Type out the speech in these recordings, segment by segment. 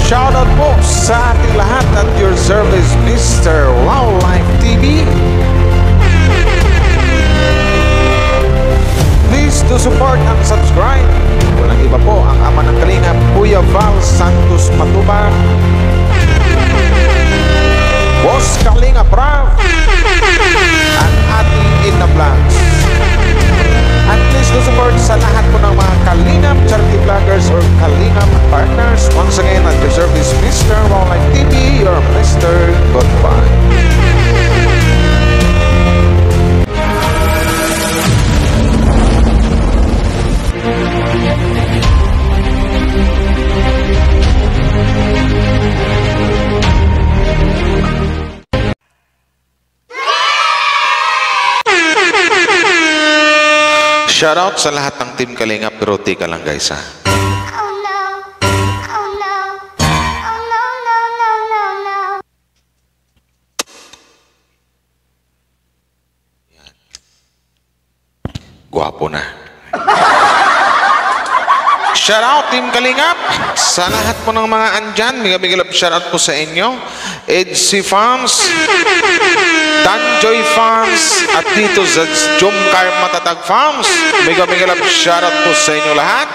shoutout po sa ating lahat at your service, Mr. Wildlife TV. Please do support and subscribe. Walang iba po ang ama ng Kalingap, Kuya Val Santos Matubang, Boss Kalingap Rav, at ating Ina Vlogs. At please do support sa lahat po ng mga Kalingap charity vloggers or Kalingap partners. Once again, at your service, Mr. Wildlife TV, your Mr. Goodbye. Shoutout sa lahat ng Team Kalingap, pero tika lang guys ha. Yan. Guwapo na. Shoutout Team Kalingap sa lahat po ng mga andyan. Mega love shoutout po sa inyo. Edsy Farms, Danjoy Farms, at dito sa Jomcar Matatag Farms. Mega love shoutout po sa inyo lahat.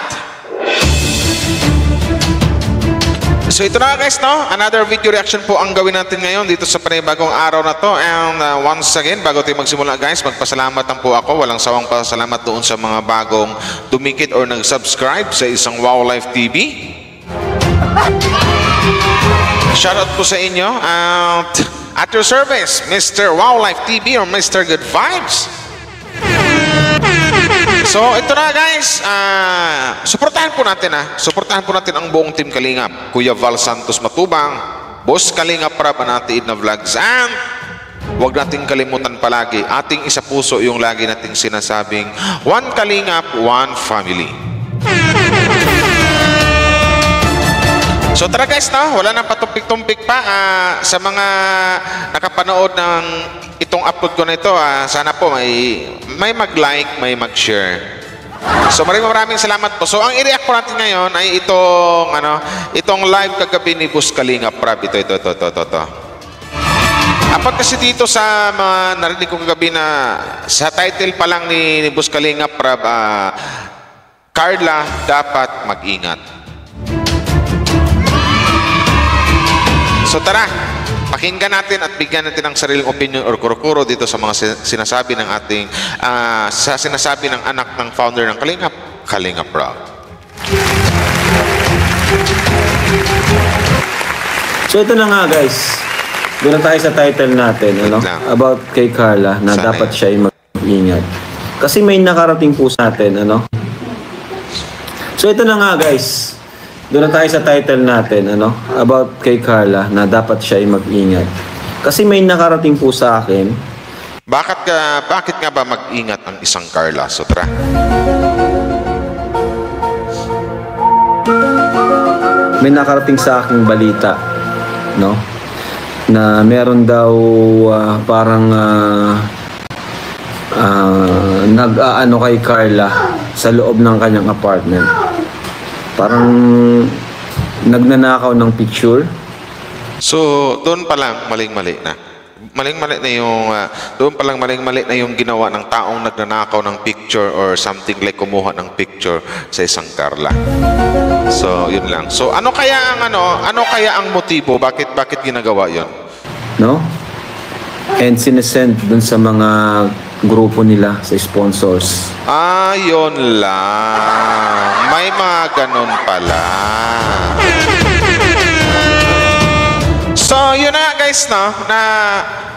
So ito na guys, no? Another video reaction po ang gawin natin ngayon dito sa panibagong araw na to. And once again, bago tayo magsimula guys, magpasalamat lang po ako. Walang sawang pasalamat doon sa mga bagong dumikit or nag-subscribe sa isang Wildlife TV. Shoutout po sa inyo. At your service, Mr. Wildlife TV or Mr. Good Vibes. So ito na guys, suportahan po natin suportahan po natin ang buong Team Kalingap, Kuya Val Santos Matubang, Boss Kalingap Rab, natin Ina Vlogs, and huwag nating kalimutan palagi, ating isa puso yung lagi nating sinasabing, One Kalingap, One Family. So tara guys, no? Wala nang patumpik-tumpik pa. Sa mga nakapanood ng itong upload ko na ito, sana po may mag-like, may mag-share. So maraming salamat po. So ang i-react po natin ngayon ay itong live kagabi ni Boss Kalingap Rab. Ito. Apat kasi dito sa mga narinig ko kagabi na sa title pa lang ni Boss Kalingap Rab, Carla, dapat mag-ingat. So tara, pakinggan natin at bigyan natin ng sariling opinion or kuro-kuro dito sa mga sinasabi ng ating sinasabi ng anak ng founder ng Kalingap, Kalingap Rab. So ito na nga guys, doon na tayo sa title natin, about kay Carla na sana dapat siya ay mag-ingat. Kasi may nakarating po sa atin, So ito na nga guys, doon na tayo sa title natin, about kay Carla na dapat siya ay mag-ingat. Kasi may nakarating po sa akin. Bakit nga ba mag-ingat ang isang Carla? So tara. May nakarating sa aking balita, na meron daw parang nag-aano kay Carla sa loob ng kanyang apartment. Parang nagnanakaw ng picture. So, doon pa lang maling-mali na. Maling-mali na yung doon pa lang maling-mali na yung ginawa ng taong nagnanakaw ng picture or something like kumuha ng picture sa isang Carla. So, yun lang. So, ano kaya ang motibo? Bakit ginagawa 'yon? And sinesend dun sa mga grupo nila sa sponsors. Yun lang. May mga ganun pala. So, yun na guys, na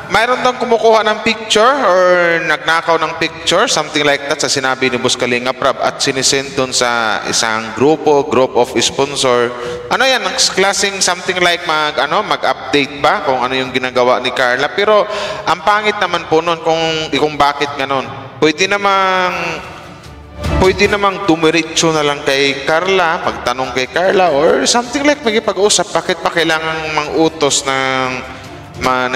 mayroon daw kumukuha ng picture or nagnakaw ng picture, something like that, sa sinabi ni Boss Kalingap Rab, at sinisend doon sa isang group of sponsor. Ano yan, ang klaseng something like mag-update ba kung ano yung ginagawa ni Carla. Pero ang pangit naman po nun kung bakit ganon. Pwede namang dumiretso na lang kay Carla, magtanong kay Carla, or something like magipag-usap. Bakit pa kailangan mang-utos ng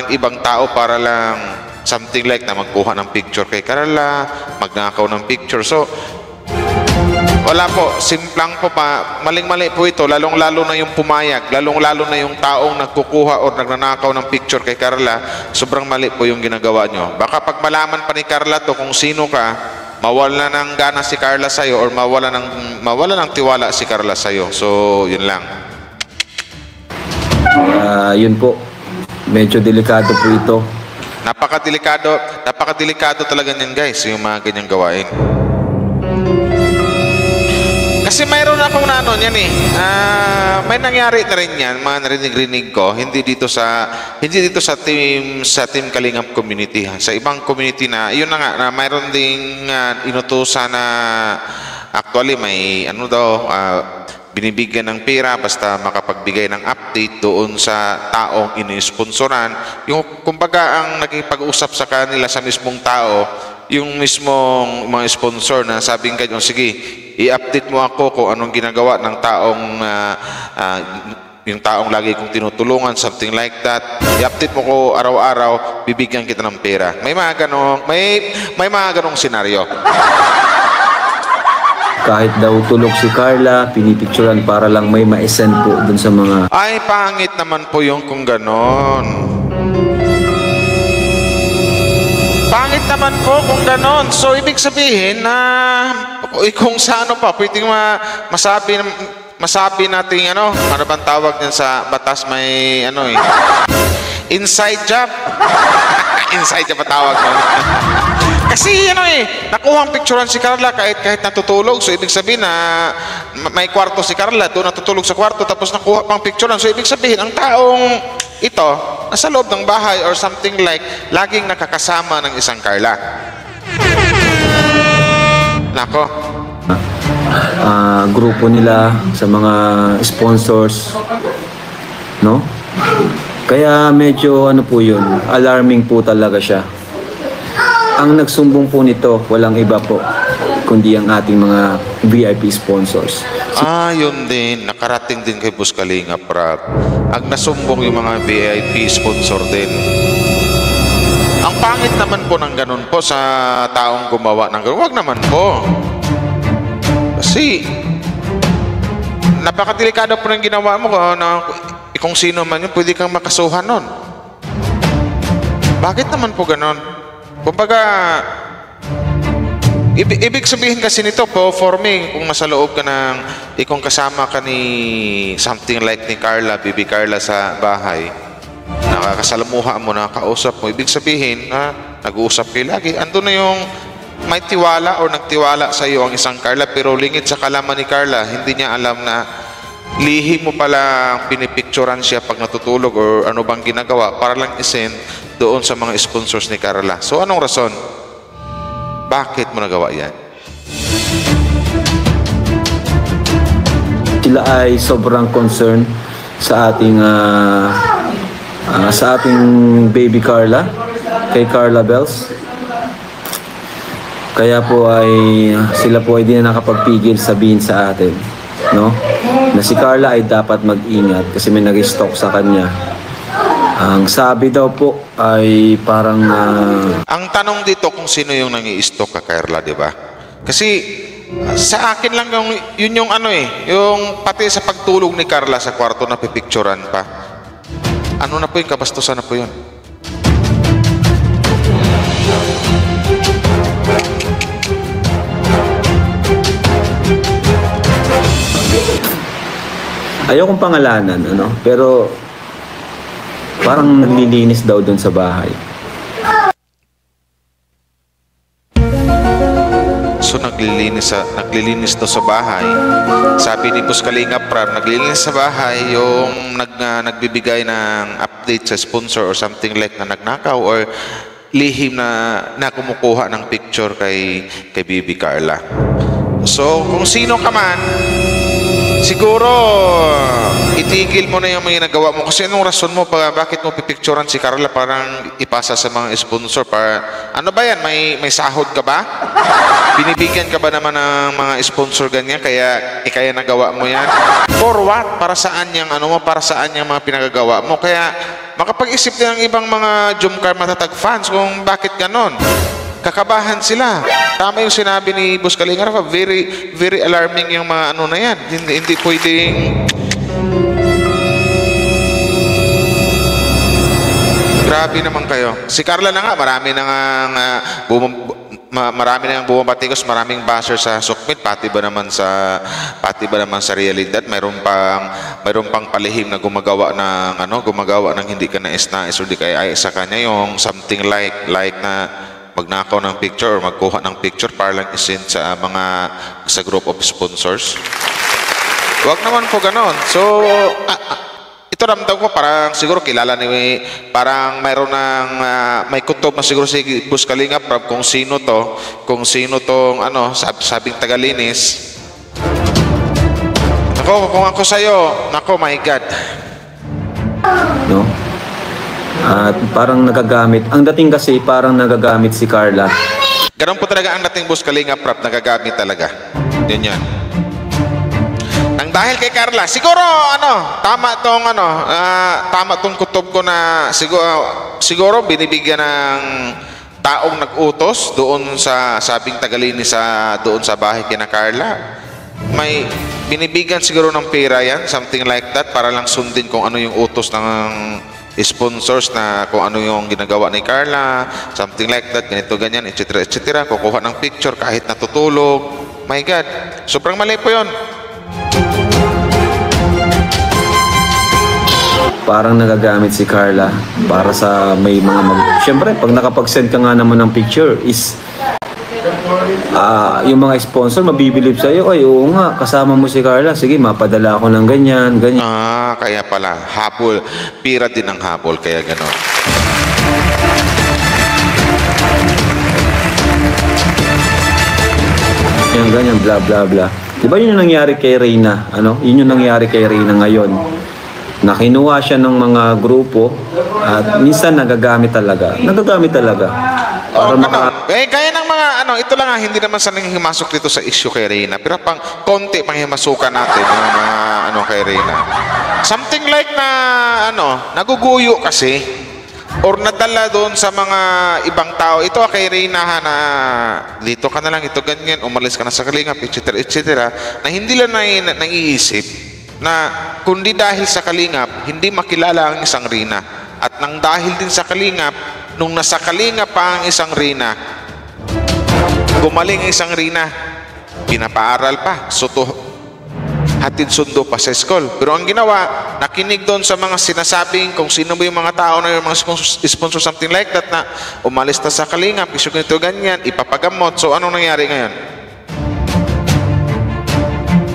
ibang tao para lang something like na magkuha ng picture kay Carla, magnakaw ng picture? So Wala po, simplang po pa, maling-mali po ito, lalong-lalo na yung pumayag, lalong-lalo na yung taong nagkukuha o nagnanakaw ng picture kay Carla, sobrang mali po yung ginagawa nyo. Baka pag malaman pa ni Carla to kung sino ka, mawala ng gana si Carla sa'yo or mawala ng tiwala si Carla sa'yo. So, yun lang. Yun po, medyo delikado po ito. Napakadelikado talaga niyan guys, yung mga ganyang gawain. Kasi mayroon akong yan eh. May nangyari na rin yan, mga narinig-rinig ko, hindi dito sa team Kalingap community ha. Sa ibang community na, yun na nga, na mayroon ding inutusan na actually may binibigyan ng pera basta makapagbigay ng update doon sa taong inisponsoran. Yung kumbaga ang naging pag-usap sa kanila sa mismong tao, yung mismong mga sponsor na sabing ganyan, sige, i-update mo ako kung anong ginagawa ng taong yung taong lagi kong tinutulungan, something like that. I-update mo ko araw-araw, bibigyan kita ng pera. May mga ganong senaryo. Kahit daw tulog si Carla, pinipicturan para lang may ma-send po dun sa mga... Ay, pangit naman po yung kung ganon. Pangit naman po kung ganon. So, ibig sabihin na kung sa ano pa, pwedeng masabi natin ano bang tawag din sa batas, may inside job. Inside job patawag mo. Kasi nakuha ang picturean si Carla kahit natutulog. So ibig sabihin na may kwarto si Carla, doon natutulog sa kwarto tapos nakuha pang picturean. So ibig sabihin ang taong ito nasa loob ng bahay or something like laging nakakasama ng isang Carla. Nako. Grupo nila sa mga sponsors, no? Kaya medyo po yun, alarming po talaga siya. Ang nagsumbong po nito, walang iba po, kundi ang ating mga VIP sponsors. Yun din, nakarating din kay Boss Kalingap Rab. Ang nasumbong yung mga VIP sponsor din. Ang pangit naman po ng ganun po sa taong gumawa ng ganun. Huwag naman po. Kasi, napakadelikado po ng ginawa mo na kung sino man yun, pwede kang makasuhan nun. Bakit naman po ganon? Kumbaga, ibig sabihin kasi nito po, for me, kung nasa loob ka ng, kung kasama ka ni something like ni Carla, Bibi Carla sa bahay, nakakasalamuha mo, nakakausap mo, ibig sabihin na nag-uusap kayo lagi. Ando na yung may tiwala o nagtiwala sa iyo ang isang Carla, pero lingid sa kalaman ni Carla, hindi niya alam na lihim mo pala pinipicturan siya pag natutulog or ano bang ginagawa para lang isend doon sa mga sponsors ni Carla. So anong rason? Bakit mo nagawa yan? Sila ay sobrang concerned sa ating baby Carla, kay Carla Bells. Kaya po sila po ay di na nakapagpigil sabihin sa atin, no? Na si Carla ay dapat mag-ingat kasi may nag-stalk sa kanya. Ang sabi daw po ay parang... Ang tanong dito kung sino yung nangi-stalk ka, Carla, di ba? Kasi sa akin lang yun yung yung pati sa pagtulog ni Carla sa kwarto na pipicturan pa. Ano na po yung kabastusan na po yun? Ayaw kong pangalanan, pero parang naglilinis daw doon sa bahay. So naglilinis daw sa bahay. Sabi ni Boss Kalingap Rab, naglilinis sa bahay yung nagbibigay ng update sa sponsor or something like na nagnakaw or lihim na kumukuha ng picture kay Bibi Carla. So kung sino ka man, siguro itigil mo na yung mga nagawa mo. Kasi anong rason mo bakit mo pipicturan si Carla parang ipasa sa mga sponsor para ano ba yan, may sahod ka ba? Binibigyan ka ba naman ng mga sponsor ganyan kaya nagawa mo yan? For what? Para saan yung para saan yung mga pinagagawa mo? Kaya makapag-isip din ang ibang mga Jumcar matatag fans kung bakit ganon. Kakabahan sila. tama yung sinabi ni Boss Kalinga Rap, very, very alarming yung mga ano na yan. Hindi pwedeng... Grabe naman kayo. Si Carla na nga, marami na nga bumabatikos, maraming basher sa Sukmit, pati ba naman sa realidad, mayroon pang palihim na gumagawa ng hindi ka nais-nais o di kaya ay sa kanya yung something like na magnakaw ng picture or magkuha ng picture para lang isend sa group of sponsors. Wag naman po ganon. So ito ramdam ko parang siguro kilala ni parang mayroon ng may kutob na siguro si Boss Kalinga Prab kung sino tong sabing tagalinis. Kung ako sa'yo, nako my God. No? At parang nagagamit. Ang dating kasi parang nagagamit si Carla. Ganun po talaga ang dating Boss Kalinga Prab, nagagamit talaga. Yan. Ang dahil kay Carla, siguro tama tong kutob ko na siguro binibigyan ng taong nag-utos doon sa sabing tagalinis doon sa bahay kina Carla. May binibigyan siguro ng pera yan, something like that, para lang sundin kung ano yung utos ng sponsors na kung ano yung ginagawa ni Carla, something like that, ganito, ganyan, etc. Kukuha ng picture kahit natutulog. My God, sobrang mali po yun. Parang nagagamit si Carla para sa may mga Siyempre, pag nakapag-send ka nga naman ng picture is yung mga sponsor mabibilib sa'yo, ay oo nga, kasama mo si Carla, sige, mapadala ako ng ganyan. Kaya pala, habol, pira din ang habol, kaya gano'n. Ganyan, bla bla bla. Diba yun yung nangyari kay Reyna? Yun yung nangyari kay Reyna ngayon. Na kinuha siya ng mga grupo at minsan nagagamit talaga. Kaya ng mga ito lang hindi naman sa nanghimasok dito sa issue kay Reyna, pero pang konti panghimasukan natin yung mga kay Reyna. Something like na naguguyo kasi or nadala doon sa mga ibang tao. Ito kay Reyna na dito ka na lang, ito ganyan, umalis ka na sa Kalingap, etc. Na hindi lang naiisip na kundi dahil sa Kalingap, hindi makilala ang isang Reyna. At nang dahil din sa Kalingap, nung nasa Kalingap pa ang isang Reyna, gumaling ang isang Reyna, pinapaaral pa, hatid sundo pa sa school. Pero ang ginawa, nakinig doon sa mga sinasabing kung sino ba yung mga tao na yung mga sponsor, something like that, na umalis na sa Kalingap, iso ganito ganyan, ipapagamot. So anong nangyari ngayon?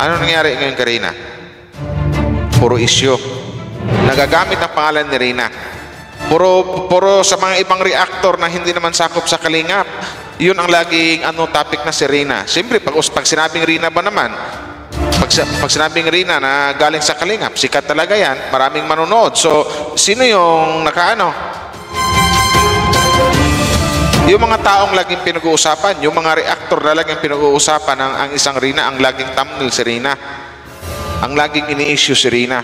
Anong nangyari ngayon kay Reyna? Puro issue. Nagagamit ang pangalan ni Reyna. Puro sa mga ibang reactor na hindi naman sakop sa Kalingap. Yun ang laging topic na si Reyna. Siyempre, pag sinabing Reyna ba naman, pag sinabing Reyna na galing sa Kalingap, sikat talaga yan, maraming manonood. So, sino yung yung mga taong laging pinag-uusapan, yung mga reactor na laging pinag-uusapan ang isang Reyna, ang laging thumbnail si Reyna, ang laging ini-issue si Reyna.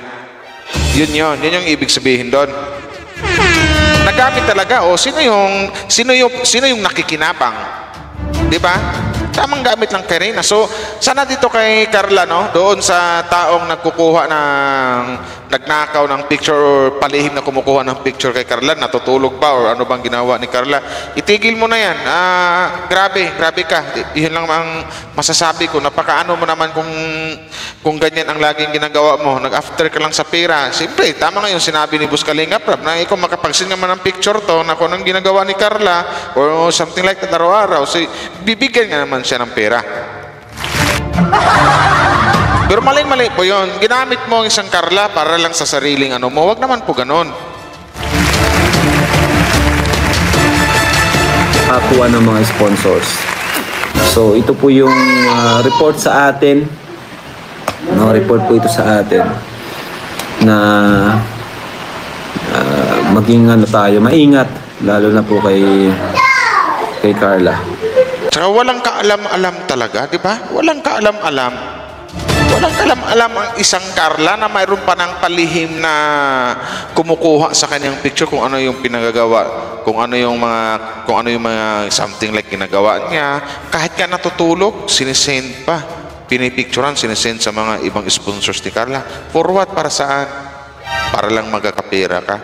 Yun yung ibig sabihin doon. Nagamit talaga. Sino yung nakikinabang? 'Di ba? Tamang gamit lang kay Reyna. So, sana dito kay Carla, doon sa taong nagkukuha nagnakaw ng picture or palihim na kumukuha ng picture kay Carla, natutulog ba or ano bang ginawa ni Carla, itigil mo na yan. Grabe ka. Yun lang ang masasabi ko. Napakaano mo naman kung ganyan ang laging ginagawa mo. Nag-after ka lang sa pera. Siyempre, tama nga yung sinabi ni Boss Kalinga Prab na ikaw makapagsin naman ng picture to na kung anong ginagawa ni Carla or something like that araw-araw. So, bibigyan nga naman siya ng pera. Pero mali po yun. Ginamit mo ang isang Carla para lang sa sariling mo. Wag naman po ganon. Kakuha ng mga sponsors. So, ito po yung report sa atin. Report po ito sa atin na maging tayo, maingat. Lalo na po kay Carla. Tsaka walang kaalam-alam talaga, di ba? Walang kaalam-alam Walang kalam-alam ang isang Carla na mayroon pa ng palihim na kumukuha sa kanyang picture kung ano yung pinagagawa, kung ano yung mga something like ginagawa niya. Kahit ka natutulog, sinisend pa. Pinipicturean, sinisend sa mga ibang sponsors ni Carla. For what? Para saan? Para lang magkakapera ka.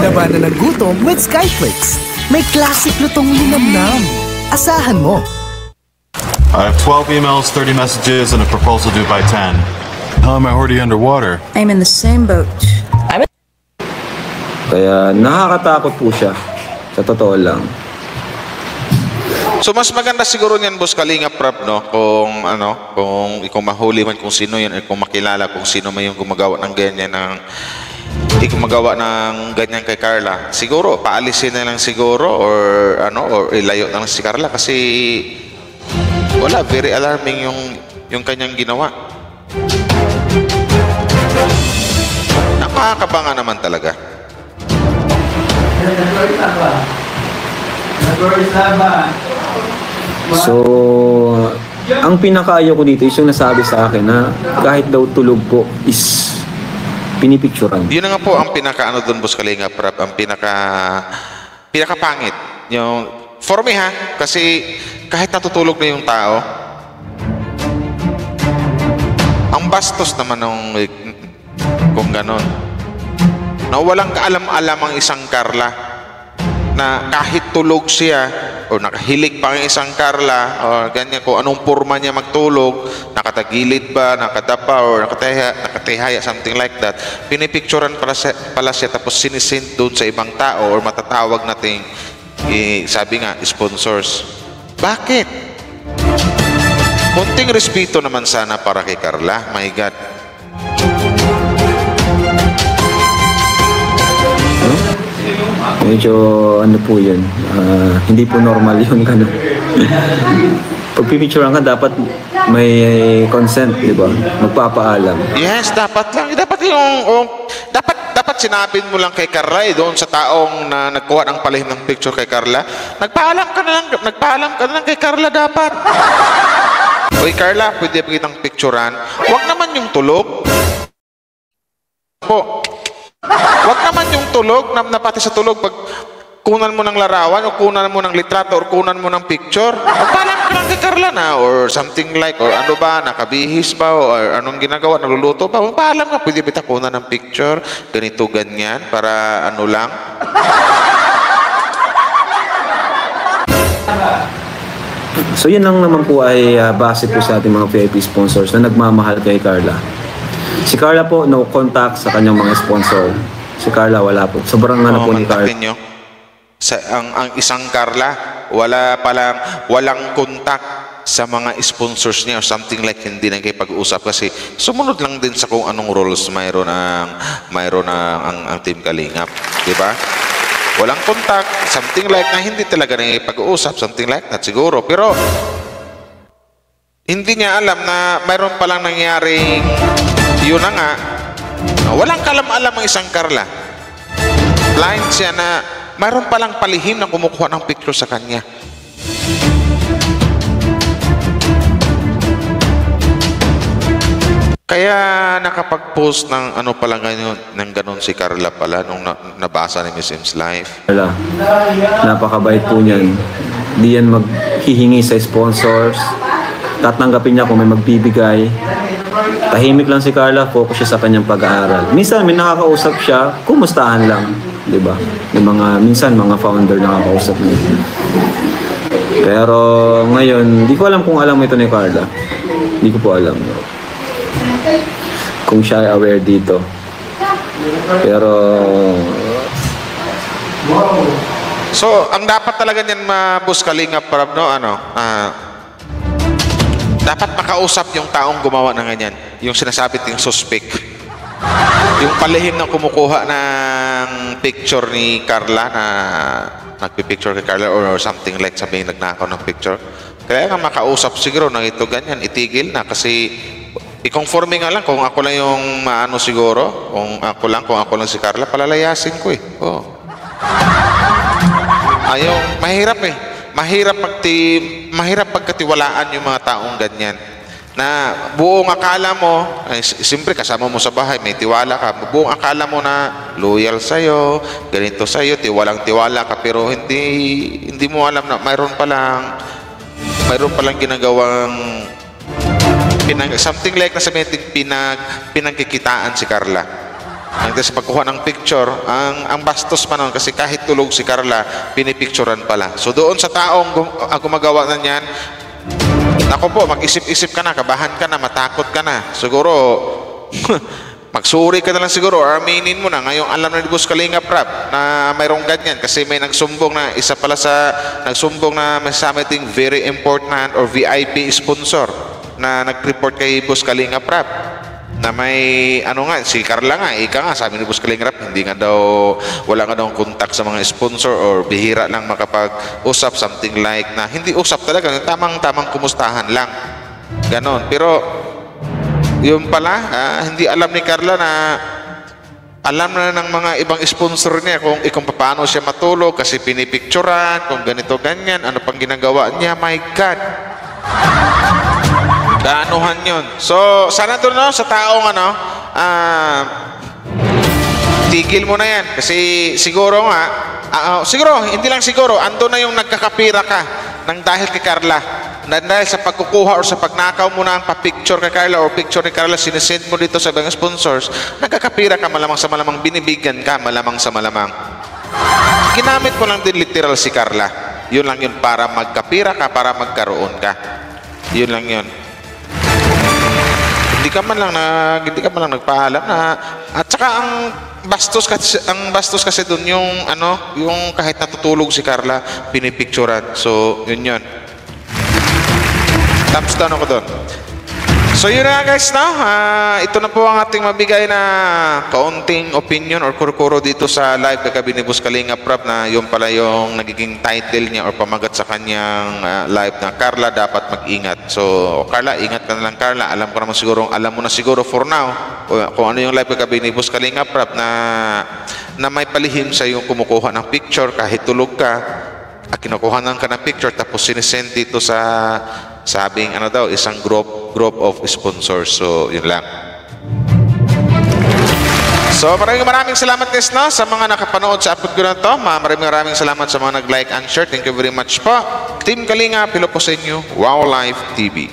Labanan ng gutom with Skyflakes. May classic lutong linamnam. Asahan mo. I have 12 emails, 30 messages, and a proposal due by 10. How am I already underwater? I'm in the same boat. Kaya nakakatakot po siya. Sa totoo lang. So mas maganda siguro niyan, Boss Kalinga Prab, no? Kung ikaw mahuli man kung sino yan, kung makilala kung sino man yung gumagawa ng ganyan kay Carla. Siguro paalisin na lang siguro or ilayo na lang si Carla kasi wala, very alarming yung kanyang ginawa. Nakakabanga naman talaga. So, ang pinakaayaw ko dito is yung nasabi sa akin na kahit daw tulog ko is pinipicturan. Yun na nga po ang pinaka doon, Boss Kalinga Prab, ang pinakapangit. Yung, for me kasi kahit natutulog na yung tao, ang bastos naman kung ganon. Na walang kaalam-alam ang isang Carla na kahit tulog siya o nakahilig pa ang isang Carla o ganyan, kung anong forma niya magtulog, nakatagilid ba, nakadapa o nakatihaya, something like that, pinipicturean pala siya tapos sinisend doon sa ibang tao or matatawag nating sabi nga, sponsors. Bakit? Konting respeto naman sana para kay Carla. My God. Medyo po yun, hindi po normal yun ganun. Pag pipicturean ka, dapat may consent, di ba? Magpapaalam. Yes, dapat lang. Dapat sinabi mo lang kay Carla doon sa taong na nagkuha ng palihim ng picture kay Carla. Nagpaalam ka na lang kay Carla dapat. Oy Carla, pwede ba kitang picturean? Huwag naman yung tulog. Po. Huwag naman yung tulog, na pati sa tulog, pag kunan mo ng larawan, o kunan mo ng litrato, or kunan mo ng picture, magpaalam ka lang kay Carla na, or something like, or ano ba, nakabihis ba, or anong ginagawa, nagluluto ba, magpaalam ka, pwede ba kunan ng picture, ganito, ganyan, para ano lang. So yun lang naman po ay base po sa ating mga VIP sponsors na nagmamahal kay Carla. Si Carla po, no contact sa kanyang mga sponsor. Si Carla, wala po. Sobrang po ni Carla. Nyo, ang isang Carla, walang contact sa mga sponsors niya or something like, hindi na kayo pag-uusap kasi sumunod lang din sa kung anong roles mayroon ang Team Kalingap. Diba? Walang contact, something like na hindi talaga na pag-uusap, something like that siguro. Pero hindi niya alam na mayroon palang nangyaring yun na nga, walang kalam-alam ang isang Carla. Blind siya na mayroon palang palihim na kumukuha ng picture sa kanya. Kaya nakapag-post ng ano pala ngayon, ng ganun si Carla pala nung nabasa ni Miss M's life. Carla, napakabait po niyan. Di yan maghihingi sa sponsors. Tatanggapin niya kung may magbibigay. Tahimik lang si Carla, focus siya sa kanyang pag-aaral. Minsan may nakakausap siya, kumustahan lang, 'di ba? Minsan mga founder nakakausap niya. Pero ngayon, di ko alam kung alam mo ito ni Carla. Hindi ko po alam. Kung siya ay aware dito. Pero so, ang dapat talaga niyan Boss Kalinga Prab, no, dapat makausap yung taong gumawa ng ganyan. Yung sinasabi yung suspect. Yung palihim na kumukuha ng picture ni Carla na nagpipicture kay Carla or something like sabihin nagnakaw ng picture. Kaya nga makausap siguro na ito ganyan, itigil na kasi i-conforme nga lang kung ako lang yung siguro, kung ako lang si Carla, palalayasin ko eh. Oh. Ayaw, mahirap eh. Mahirap pagkatiwalaan yung mga taong ganyan. Na buong akala mo, ay, siyempre kasama mo sa bahay, may tiwala ka. Buong akala mo na loyal sa'yo, ganito sa'yo, tiwalang-tiwala ka, pero hindi mo alam na mayroon palang ginagawang something like na sabihin pinagkikitaan si Carla. Hanggang sa pagkuha ng picture, ang bastos pa nun kasi kahit tulog si Carla, pinipicturan pala. So doon sa taong gumagawa na niyan, ako po, mag-isip-isip ka na, kabahan ka na, matakot ka na. Siguro, magsuri ka na lang siguro, or aminin mo na. Ngayong alam na ni Boss Kalingap Rap na mayroong ganyan kasi may nagsumbong na, isa pala sa nagsumbong na may something very important or VIP sponsor na nag-report kay Boss Kalingap Rap na may si Carla nga, ika nga, sabi ni Boss Kalingap, hindi nga daw, wala nga daw contact sa mga sponsor or bihira lang makapag-usap, something like na, hindi usap talaga, tamang kumustahan lang, ganon. Pero yun pala, hindi alam ni Carla na alam na ng mga ibang sponsor niya kung paano siya matulog kasi pinipicturan, kung ganito ganyan, ano pang ginagawa niya. My God, gaanuhan yun. So sana doon sa taong tigil mo na yan kasi siguro nga siguro, hindi lang siguro, ando na yung nagkakapira ka nang dahil kay Carla, dahil sa pagkukuha or sa pagnakaw mo na ang pa-picture kay Carla or picture ni Carla, sinesend mo dito sa ibang sponsors, nagkakapira ka, malamang sa malamang binibigyan ka, malamang sa malamang ginamit mo lang din literal si Carla. Yun lang yun, para magkapira ka, para magkaroon ka, yun lang yun. Hindi ka man lang nagpaalam na, at saka ang bastos kasi doon yung yung kahit natutulog si Carla, pinipicturan. So yun. Thumbs down ako doon. So yun na guys, ito na po ang ating mabigay na kaunting opinion or kuro-kuro dito sa live kagabi ni Boss Kalingap Rap, na yun pala yung nagiging title niya or pamagat sa kanyang live na Carla dapat mag-ingat. So Carla, ingat ka na lang Carla. Alam mo na siguro for now kung ano yung live kagabi ni Boss Kalingap Rap na may palihim sa yung kumukuha ng picture kahit tulog ka, kinukuhanan ka ng picture tapos sinesend dito sa sabing isang group of sponsors. So yun lang. So maraming salamat guys sa mga nakapanood sa upload ko na to. Maraming salamat sa mga nag-like and share. Thank you very much po. Team Kalinga, pilo po sa inyo, Wow Life TV.